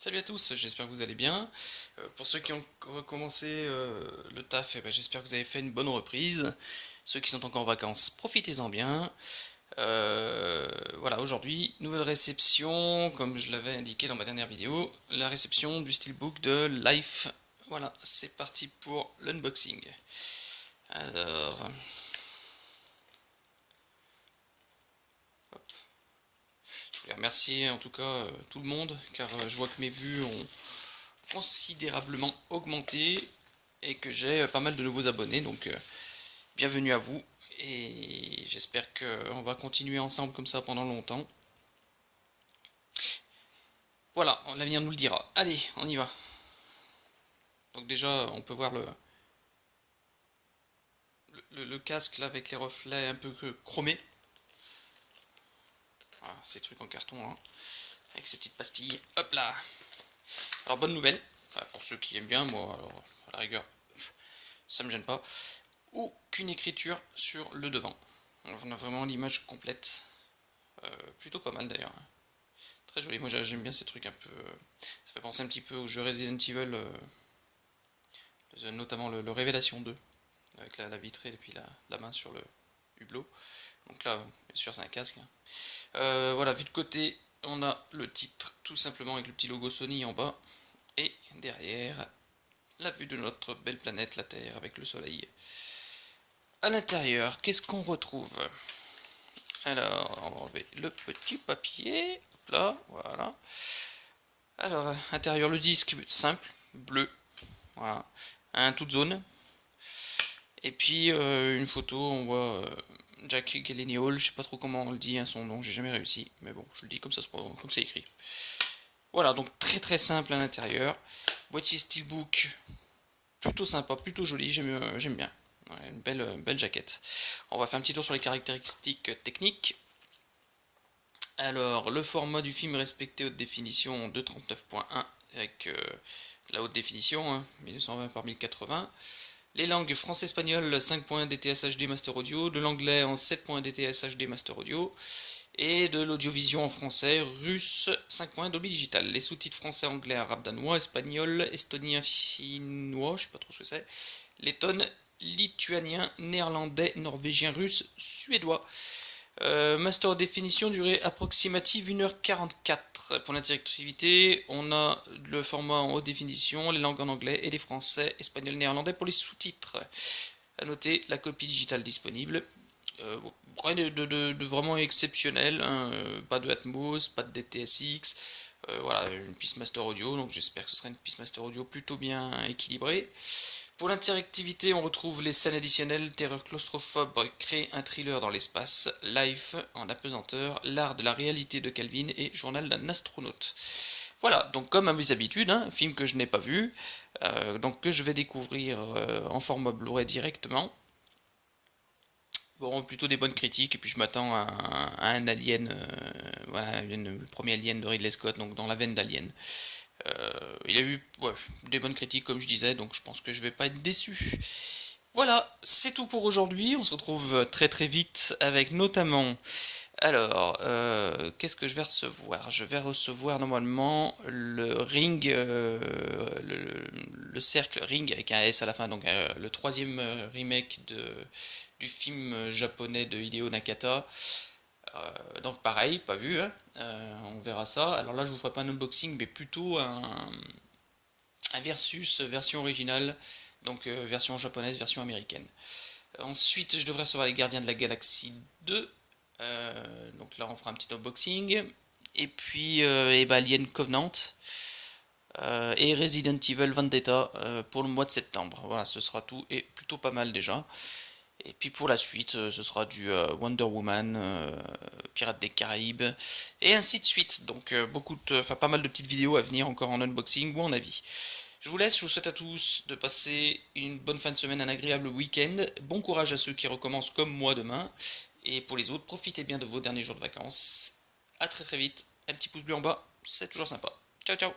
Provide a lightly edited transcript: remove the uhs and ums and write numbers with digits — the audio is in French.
Salut à tous, j'espère que vous allez bien. Pour ceux qui ont recommencé le taf, j'espère que vous avez fait une bonne reprise. Ceux qui sont encore en vacances, profitez-en bien. Voilà, aujourd'hui, nouvelle réception, comme je l'avais indiqué dans ma dernière vidéo, la réception du steelbook de Life. Voilà, c'est parti pour l'unboxing. Alors, je voulais remercier en tout cas tout le monde, car je vois que mes vues ont considérablement augmenté et que j'ai pas mal de nouveaux abonnés, donc bienvenue à vous et j'espère qu'on va continuer ensemble comme ça pendant longtemps. Voilà, l'avenir nous le dira. Allez, on y va. Donc déjà, on peut voir le casque là avec les reflets un peu chromés. Voilà, ces trucs en carton là, avec ces petites pastilles. Hop là. Alors bonne nouvelle, enfin, pour ceux qui aiment bien, moi, alors, à la rigueur, ça me gêne pas. Aucune écriture sur le devant. On a vraiment l'image complète. Plutôt pas mal d'ailleurs. Très joli, moi j'aime bien ces trucs un peu. Ça fait penser un petit peu au jeu Resident Evil, notamment le Révélation 2, avec la vitrée et puis la main sur le hublot. Donc là, bien sûr, c'est un casque, hein. Voilà, vu de côté, on a le titre tout simplement avec le petit logo Sony en bas. Et derrière, la vue de notre belle planète, la Terre, avec le soleil. À l'intérieur, qu'est-ce qu'on retrouve? Alors, on va enlever le petit papier. Hop là, voilà. Alors, intérieur, le disque simple, bleu. Voilà. Un toute zone. Et puis, une photo, on voit Jack Gyllenhaal. Je sais pas trop comment on le dit, hein, son nom, j'ai jamais réussi. Mais bon, je le dis comme ça, comme c'est écrit. Voilà, donc très très simple à l'intérieur. Boîtier Steelbook, plutôt sympa, plutôt joli, j'aime bien. Ouais, une belle jaquette. On va faire un petit tour sur les caractéristiques techniques. Alors, le format du film respecté haute définition de 39.1 avec la haute définition, hein, 1220 par 1080. Les langues français-espagnol 5.1 DTS HD Master Audio, de l'anglais en 7.1 DTS HD Master Audio et de l'audiovision en français russe 5.1 Dolby Digital. Les sous-titres français, anglais, arabe, danois, espagnol, estonien, finnois, je sais pas trop ce que c'est, letton, lituanien, néerlandais, norvégien, russe, suédois. Master définition, durée approximative 1h44. Pour l'interactivité, on a le format en haute définition, les langues en anglais et les français, espagnol, néerlandais pour les sous-titres. A noter la copie digitale disponible. Rien de vraiment exceptionnel, hein, pas de Atmos, pas de DTSX. Voilà, une piste master audio, donc j'espère que ce sera une piste master audio plutôt bien équilibrée. Pour l'interactivité, on retrouve les scènes additionnelles, terreur claustrophobe, créer un thriller dans l'espace, Life en apesanteur, l'art de la réalité de Calvin et journal d'un astronaute. Voilà, donc comme à mes habitudes, hein, un film que je n'ai pas vu, donc que je vais découvrir en format Blu-ray directement. Bon, plutôt des bonnes critiques, et puis je m'attends à un Alien, voilà, le premier Alien de Ridley Scott, donc dans la veine d'Alien. Il a eu ouais, des bonnes critiques, comme je disais, donc je pense que je vais pas être déçu. Voilà, c'est tout pour aujourd'hui. On se retrouve très très vite avec notamment. Alors, qu'est-ce que je vais recevoir? Je vais recevoir normalement le Ring, le cercle Ring avec un S à la fin, donc le troisième remake du film japonais de Hideo Nakata. Donc pareil, pas vu, hein. On verra ça. Alors là, je vous ferai pas un unboxing, mais plutôt un versus version originale, donc version japonaise, version américaine. Ensuite, je devrais recevoir les Gardiens de la Galaxie 2. Donc là, on fera un petit unboxing. Et puis, Alien Covenant. Et Resident Evil Vendetta pour le mois de septembre. Voilà, ce sera tout et plutôt pas mal déjà. Et puis pour la suite, ce sera du Wonder Woman, Pirates des Caraïbes, et ainsi de suite. Donc enfin pas mal de petites vidéos à venir encore en unboxing ou en avis. Je vous laisse, je vous souhaite à tous de passer une bonne fin de semaine, un agréable week-end. Bon courage à ceux qui recommencent comme moi demain. Et pour les autres, profitez bien de vos derniers jours de vacances. A très très vite. Un petit pouce bleu en bas, c'est toujours sympa. Ciao ciao.